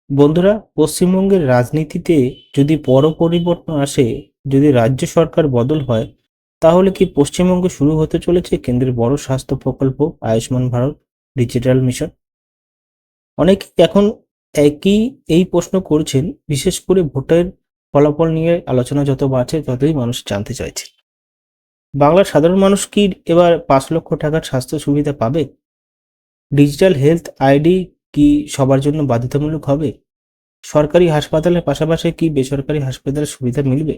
বন্ধুরা, পশ্চিমবঙ্গের রাজনীতিতে যদি বড় পরিবর্তন আসে, যদি রাজ্য সরকার বদল হয়, তাহলে কি পশ্চিমবঙ্গে শুরু হতে চলেছে কেন্দ্রের বড় স্বাস্থ্য প্রকল্প আয়ুষ্মান ভারত ডিজিটাল মিশন? অনেকে এখন একই এই প্রশ্ন করছেন, বিশেষ করে ভোটের ফলাফল নিয়ে আলোচনা যত বাড়ছে ততই মানুষ জানতে চাইছে। বাংলার সাধারণ মানুষ কি এবার 5 লক্ষ টাকার স্বাস্থ্য সুবিধা পাবে? ডিজিটাল হেলথ আইডি কি সবার জন্য বাধ্যতামূলক হবে? সরকারি হাসপাতালের পাশাপাশি কি বেসরকারি হাসপাতালের সুবিধা মিলবে?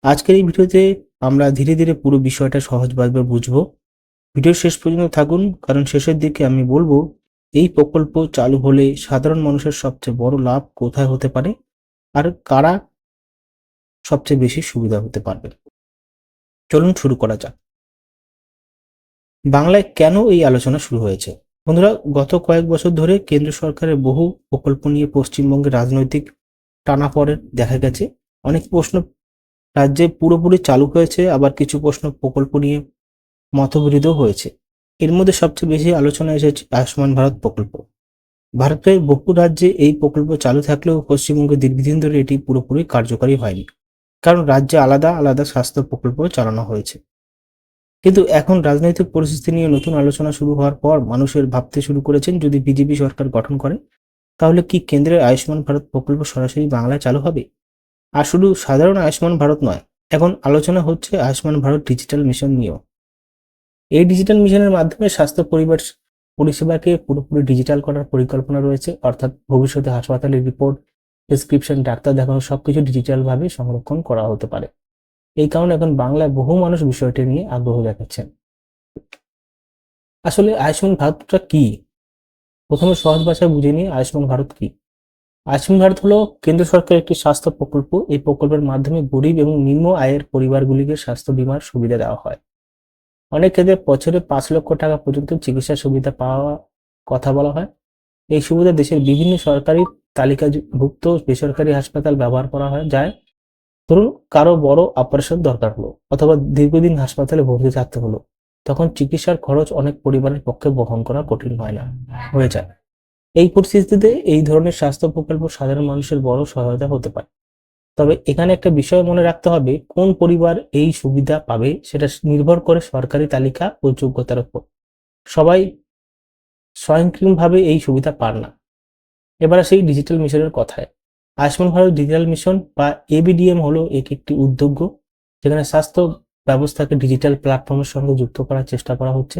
আজকের এই ভিডিওতে আমরা ধীরে ধীরে পুরো বিষয়টা সহজভাবে বুঝবো। ভিডিওর শেষ পর্যন্ত থাকুন, কারণ শেষের দিকে আমি বলবো এই প্রকল্প চালু হলে সাধারণ মানুষের সবচেয়ে বড় লাভ কোথায় হতে পারে আর কারা সবচেয়ে বেশি সুবিধা হতে পারবে। চলুন শুরু করা যাক। বাংলায় কেন এই আলোচনা শুরু হয়েছে? বন্ধুরা, গত কয়েক বছর ধরে কেন্দ্র সরকারের বহু প্রকল্প নিয়ে পশ্চিমবঙ্গের রাজনৈতিক টানাপোড়েন দেখা গেছে। অনেক প্রশ্ন রাজ্যে পুরোপুরি চালু হয়েছে, আবার কিছু প্রশ্ন প্রকল্প নিয়ে মতবিরোধও হয়েছে। এর মধ্যে সবচেয়ে বেশি আলোচনা এসেছে আয়ুষ্মান ভারত প্রকল্প। ভারতের বহু রাজ্যে এই প্রকল্প চালু থাকলেও পশ্চিমবঙ্গে দীর্ঘদিন ধরে এটি পুরোপুরি কার্যকরী হয়নি, কারণ রাজ্যে আলাদা আলাদা স্বাস্থ্য প্রকল্প চালানো হয়েছে। কিন্তু এখন রাজনৈতিক পরিস্থিতি নিয়ে নতুন আলোচনা শুরু হওয়ার পর মানুষের ভাবতে শুরু করেছেন, যদি বিজেপি সরকার গঠন করে তাহলে কি কেন্দ্রের আয়ুষ্মান ভারত প্রকল্প সরাসরি বাংলায় চালু হবে? আর শুধু সাধারণ আয়ুষ্মান ভারত নয়, এখন আলোচনা হচ্ছে আয়ুষ্মান ভারত ডিজিটাল মিশন নিয়েও। এই ডিজিটাল মিশনের মাধ্যমে স্বাস্থ্য পরিষেবাকে পুরোপুরি ডিজিটাল করার পরিকল্পনা রয়েছে, অর্থাৎ ভবিষ্যতে হাসপাতালের রিপোর্ট, প্রেসক্রিপশন, ডাক্তার দেখানো সবকিছু ডিজিটাল ভাবে সংরক্ষণ করা হতে পারে। এই কারণে এখন বাংলায় বহু মানুষ বিষয়টি নিয়ে আগ্রহ দেখাচ্ছেন। আসলে আয়ুষ্মান ভারতটা কি? প্রথমে সহজ ভাষায় বুঝে নিয়ে আয়ুষ্মান ভারত কি। আয়ুষ্মান ভারত হলো কেন্দ্র সরকারের একটি স্বাস্থ্য প্রকল্প। এই প্রকল্পের মাধ্যমে গরিব এবং নিম্ন আয়ের পরিবারগুলিকে স্বাস্থ্য বীমার সুবিধা দেওয়া হয়। অনেক ক্ষেত্রে বছরে 5 লক্ষ টাকা পর্যন্ত চিকিৎসা সুবিধা পাওয়া কথা বলা হয়। এই সুবিধা দেশের বিভিন্ন সরকারি তালিকাভুক্ত বেসরকারি হাসপাতাল ব্যবহার করা হয়, যায় ধরুন কারো বড় অপারেশন দরকার হলো অথবা দীর্ঘদিন হাসপাতালে ভর্তি থাকতে হলো, তখন চিকিৎসার খরচ অনেক পরিবারের পক্ষে বহন করা কঠিন হয়ে যায়। এই পরিস্থিতিতে এই ধরনের স্বাস্থ্য প্রকল্প সাধারণ মানুষের বড় সহায়তা হতে পারে। তবে এখানে একটা বিষয় মনে রাখতে হবে, কোন পরিবার এই সুবিধা পাবে সেটা নির্ভর করে সরকারি তালিকা ও যোগ্যতার উপর। সবাই স্বয়ংক্রিয়ভাবে এই সুবিধা পান না। এবার আসি ডিজিটাল মিশনের কথায়। আয়ুষ্মান ভারত ডিজিটাল মিশন বা এবিডিএম হলো একটি উদ্যোগ, যেখানে স্বাস্থ্য ব্যবস্থাকে ডিজিটাল প্ল্যাটফর্মের সঙ্গে যুক্ত করার চেষ্টা করা হচ্ছে।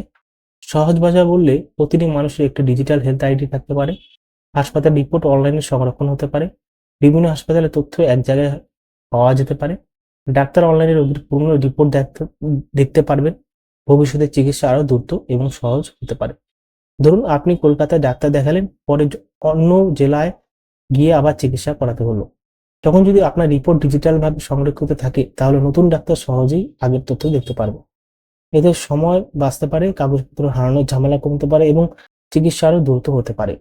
সহজ ভাষায় বললে, প্রতিটি মানুষের একটা ডিজিটাল হেলথ আইডি থাকতে পারে, হাসপাতাল রিপোর্ট অনলাইনে সংরক্ষণ হতে পারে, বিভিন্ন হাসপাতালের তথ্য এক জায়গায় পাওয়া যেতে পারে, ডাক্তার অনলাইনে রোগীর পুরনো রিপোর্ট দেখতে পারবেন। ভবিষ্যতে চিকিৎসা আরো দ্রুত এবং সহজ হতে পারে। ধরুন আপনি কলকাতায় ডাক্তার দেখালেন, পরে অন্য জেলায় গিয়ে আবার চিকিৎসা করাতে হলো, তখন যদি আপনার রিপোর্ট ডিজিটাল ভাবে সংরক্ষিত থাকে তাহলে নতুন ডাক্তার সহজেই আগের তথ্য দেখতে পারবে। এতে সময় বাঁচতে পারে, কাগজপত্র হারানোর ঝামেলা কমতে পারে এবং চিকিৎসা আরো দ্রুত হতে পারে।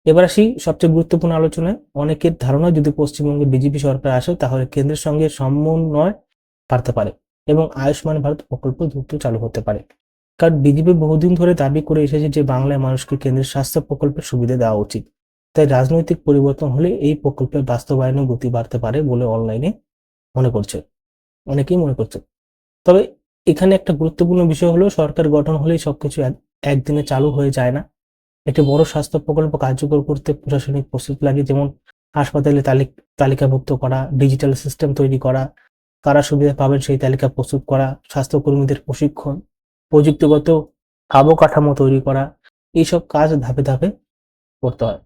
এবার আসি সবচেয়ে গুরুত্বপূর্ণ আলোচনায়। অনেকের ধারণা, যদি পশ্চিমবঙ্গে বিজেপি সরকার আসে তাহলে কেন্দ্রের সঙ্গে সমন্বয় বাড়তে পারে এবং আয়ুষ্মান ভারত প্রকল্প দ্রুত চালু হতে পারে। কারণ বিজেপি বহুদিন ধরে দাবি করে এসেছে যে বাংলায় মানুষকে কেন্দ্রের স্বাস্থ্য প্রকল্পের সুবিধা দেওয়া উচিত। তাই রাজনৈতিক পরিবর্তন হলে এই প্রকল্পের বাস্তবায়নে গতি বাড়তে পারে বলে অনেকেই মনে করছে। তবে এখানে একটা গুরুত্বপূর্ণ বিষয় হলো, সরকার গঠন হলেই সবকিছু একদিনে চালু হয়ে যায় না। একটি বড় স্বাস্থ্য প্রকল্প কার্যকর করতে প্রশাসনিক প্রস্তুতি লাগে, যেমন হাসপাতালে তালিকাভুক্ত করা, ডিজিটাল সিস্টেম তৈরি করা, কারা সুবিধা পাবেন সেই তালিকা প্রস্তুত করা, স্বাস্থ্যকর্মীদের প্রশিক্ষণ, প্রযুক্তিগত অবকাঠামো তৈরি করা, এইসব কাজ ধাপে ধাপে করতে হয়।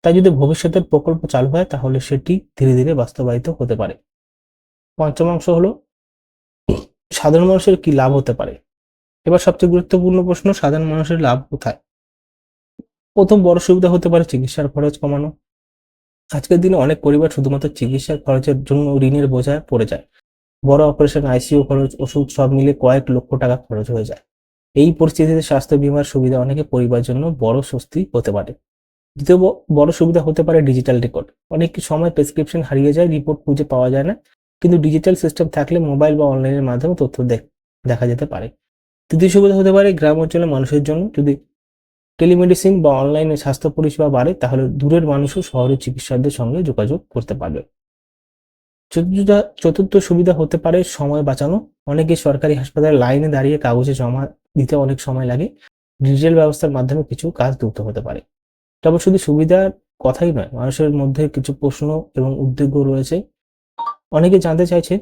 তাই যদি ভবিষ্যতের প্রকল্প চালু হয় তাহলে সেটি ধীরে ধীরে বাস্তবায়িত হতে পারে। পঞ্চম অংশ হলো সাধারণ মানুষের কি লাভ হতে পারে। এবার সবচেয়ে গুরুত্বপূর্ণ প্রশ্ন, সাধারণ মানুষের লাভ কোথায়? প্রথম বড় সুবিধা হতে পারে চিকিৎসার খরচ কমানো। আজকের দিনে অনেক পরিবার শুধুমাত্র চিকিৎসার খরচের জন্য ঋণের বোঝায় পড়ে যায়। বড় অপারেশন, আইসিইউ খরচ, ওষুধ সব মিলে কয়েক লক্ষ টাকা খরচ হয়ে যায়। এই পরিস্থিতিতে স্বাস্থ্য বীমার সুবিধা অনেকে পরিবারের জন্য বড় স্বস্তি হতে পারে। দ্বিতীয় বড় সুবিধা হতে পারে ডিজিটাল রেকর্ড। অনেক সময় প্রেসক্রিপশন হারিয়ে যায়, রিপোর্ট খুঁজে পাওয়া যায় না, কিন্তু ডিজিটাল সিস্টেম থাকলে মোবাইল বা অনলাইনের মাধ্যমে তথ্য দেখা যেতে পারে। তৃতীয় সুবিধা হতে পারে গ্রাম অঞ্চলের মানুষের জন্য। যদি টেলিমেডিসিন বা অনলাইনে স্বাস্থ্য পরিষেবা বাড়ে, তাহলে দূরের মানুষও শহরের চিকিৎসকদের সঙ্গে যোগাযোগ করতে পারবে। চতুর্থ সুবিধা হতে পারে সময় বাঁচানো। অনেকে সরকারি হাসপাতালে লাইনে দাঁড়িয়ে কাগজে জমা দিতে অনেক সময় লাগে, ডিজিটাল ব্যবস্থার মাধ্যমে কিছু কাজ দ্রুত হতে পারে। তবে শুধু সুবিধার কথাই নয়, মানুষের মধ্যে কিছু প্রশ্ন এবং উদ্বেগও রয়েছে। অনেকে জানতে চাইছে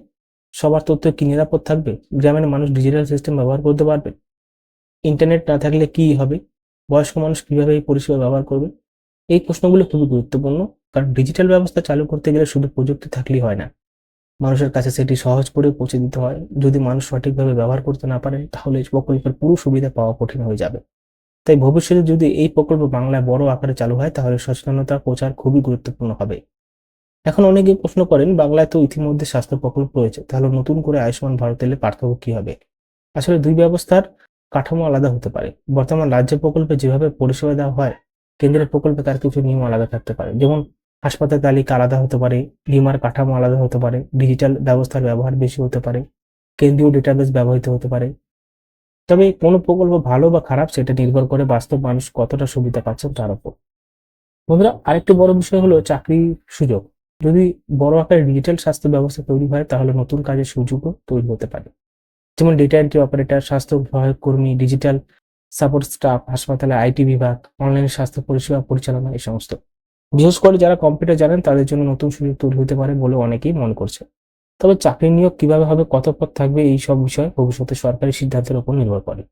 সবার তথ্য কি নিরাপদ থাকবে, গ্রামের মানুষ ডিজিটাল সিস্টেম ব্যবহার করতে পারবে, ইন্টারনেট না থাকলে কি হবে, বয়স্ক মানুষ কিভাবে এই পরিষেবা ব্যবহার করবে। এই প্রশ্নগুলো খুবই গুরুত্বপূর্ণ, কারণ ডিজিটাল ব্যবস্থা চালু করতে গেলে শুধু প্রযুক্তি থাকলেই হয় না, মানুষের কাছে সেটি সহজ করে পৌঁছে দিতে হয়। যদি মানুষ সঠিকভাবে ব্যবহার করতে না পারেন, তাহলে এই প্রকল্পের পুরো সুবিধা পাওয়া কঠিন হয়ে যাবে। তাই ভবিষ্যতে যদি এই প্রকল্প বাংলায় বড় আকারে চালু হয়, তাহলে সচেতনতা প্রচার খুবই গুরুত্বপূর্ণ হবে। এখন অনেকেই প্রশ্ন করেন, বাংলায় তো ইতিমধ্যে স্বাস্থ্য প্রকল্প রয়েছে, তাহলে নতুন করে আয়ুষ্মান ভারত এলে পার্থক্য কি হবে? আসলে দুই ব্যবস্থার কাঠামো আলাদা হতে পারে। বর্তমান রাজ্য প্রকল্পে যেভাবে পরিষেবা দেওয়া হয়, কেন্দ্রের প্রকল্পে তার কিছু নিয়ম আলাদা থাকতে পারে। যেমন হাসপাতাল তালিকা আলাদা হতে পারে, বীমার কাঠামো আলাদা হতে পারে, ডিজিটাল ব্যবস্থার ব্যবহার বেশি হতে পারে, কেন্দ্রীয় ডেটাবেস ব্যবহৃত হতে পারে। তবে কোনো প্রকল্প ভালো বা খারাপ সেটা নির্ভর করে বাস্তব মানুষ কতটা সুবিধা পাচ্ছেন তার উপর। বন্ধুরা, আরেকটি বড় বিষয় হলো চাকরির সুযোগ। যদি বড় আকারে ডিজিটাল স্বাস্থ্য ব্যবস্থা তৈরি হয়, তাহলে নতুন কাজের সুযোগও তৈরি হতে পারে। যেমন ডেটা এন্ট্রি অপারেটর, স্বাস্থ্য সহায়ক কর্মী, ডিজিটাল সাপোর্ট স্টাফ, হাসপাতালে আইটি বিভাগ, অনলাইন স্বাস্থ্য পরিষেবা পরিচালনা, এই সমস্ত। বিশেষ করে যারা কম্পিউটার জানেন তাদের জন্য নতুন সুযোগ তৈরি হতে পারে বলে অনেকেই মনে করছে। তবে চাকরি নিয়োগ কিভাবে হবে, কত পদ থাকবে, এই সব বিষয় ভবিষ্যতে সরকারি সিদ্ধান্তের উপর নির্ভর করবে।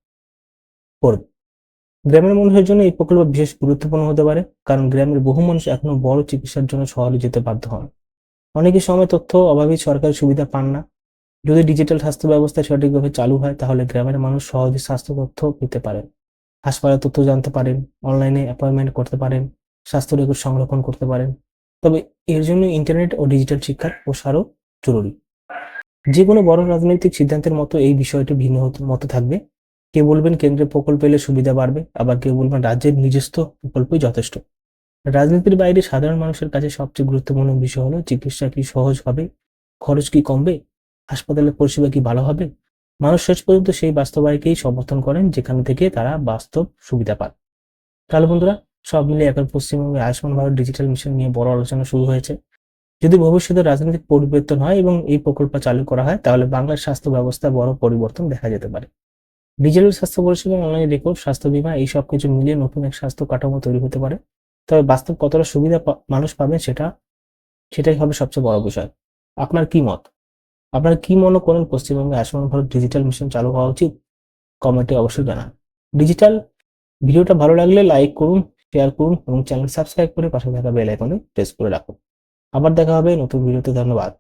গ্রামের মানুষের জন্য এই প্রকল্প বিশেষ গুরুত্বপূর্ণ হতে পারে, কারণ গ্রামের বহু মানুষ এখনো বড় চিকিৎসার জন্য শহরে যেতে বাধ্য হন। অনেকের সময় তথ্য অভাবে সরকারি সুবিধা পান না। যদি ডিজিটাল স্বাস্থ্য ব্যবস্থা সঠিকভাবে চালু হয়, তাহলে গ্রামের মানুষ সহজে স্বাস্থ্য তথ্য পেতে পারেন, হাসপাতালের তথ্য জানতে পারেন, অনলাইনে অ্যাপয়েন্টমেন্ট করতে পারেন, স্বাস্থ্য রেকর্ড সংরক্ষণ করতে পারেন। তবে এর জন্য ইন্টারনেট ও ডিজিটাল শিক্ষার প্রসারও জরুরি। যে কোনো বড় রাজনৈতিক সিদ্ধান্তের মতো এই বিষয়টি ভিন্ন মতো থাকবে। কেউ বলবেন কেন্দ্রের প্রকল্প এলে সুবিধা বাড়বে, আবার কেউ বলবেন রাজ্যের নিজস্ব প্রকল্পই যথেষ্ট। রাজনীতির বাইরে সাধারণ মানুষের কাছে সবচেয়ে গুরুত্বপূর্ণ বিষয় হলো চিকিৎসা কি সহজ হবে, খরচ কি কমবে, হাসপাতালের পরিষেবা কি ভালো হবে। মানুষ শেষ পর্যন্ত সেই বাস্তবায়নকেই সমর্থন করেন যেখান থেকে তারা বাস্তব সুবিধা পান। তাহলে বন্ধুরা, সব মিলে এখন পশ্চিমবঙ্গে আয়ুষ্মান ভারত ডিজিটাল মিশন নিয়ে বড় আলোচনা শুরু হয়েছে। যদি ভবিষ্যতে রাজনৈতিক পরিবর্তন হয় এবং এই প্রকল্প চালু করা হয়, তাহলে বাংলার স্বাস্থ্য ব্যবস্থা বড় পরিবর্তন দেখা যেতে পারে। ডিজিটাল স্বাস্থ্য পরিষেবা, অনলাইন রেকর্ড, স্বাস্থ্য বীমা, এই সব কিছু মিলিয়ে নতুন এক স্বাস্থ্য কাঠামো তৈরি হতে পারে। তবে বাস্তব কতটা সুবিধা মানুষ পাবেন সেটাই হবে সবচেয়ে বড় বিষয়। আপনার কি মত? আপনারা কি মনে করেন পশ্চিমবঙ্গে আয়ুষ্মান ভারত ডিজিটাল মিশন চালু হওয়া উচিত? কমেন্টে অবশ্যই জানান। ডিজিটাল ভিডিওটা ভালো লাগলে লাইক করুন, শেয়ার করুন এবং চ্যানেল সাবস্ক্রাইব করে পাশে থাকা বেল আইকনে প্রেস করে রাখুন। আবার দেখা হবে নতুন ভিডিওতে। ধন্যবাদ।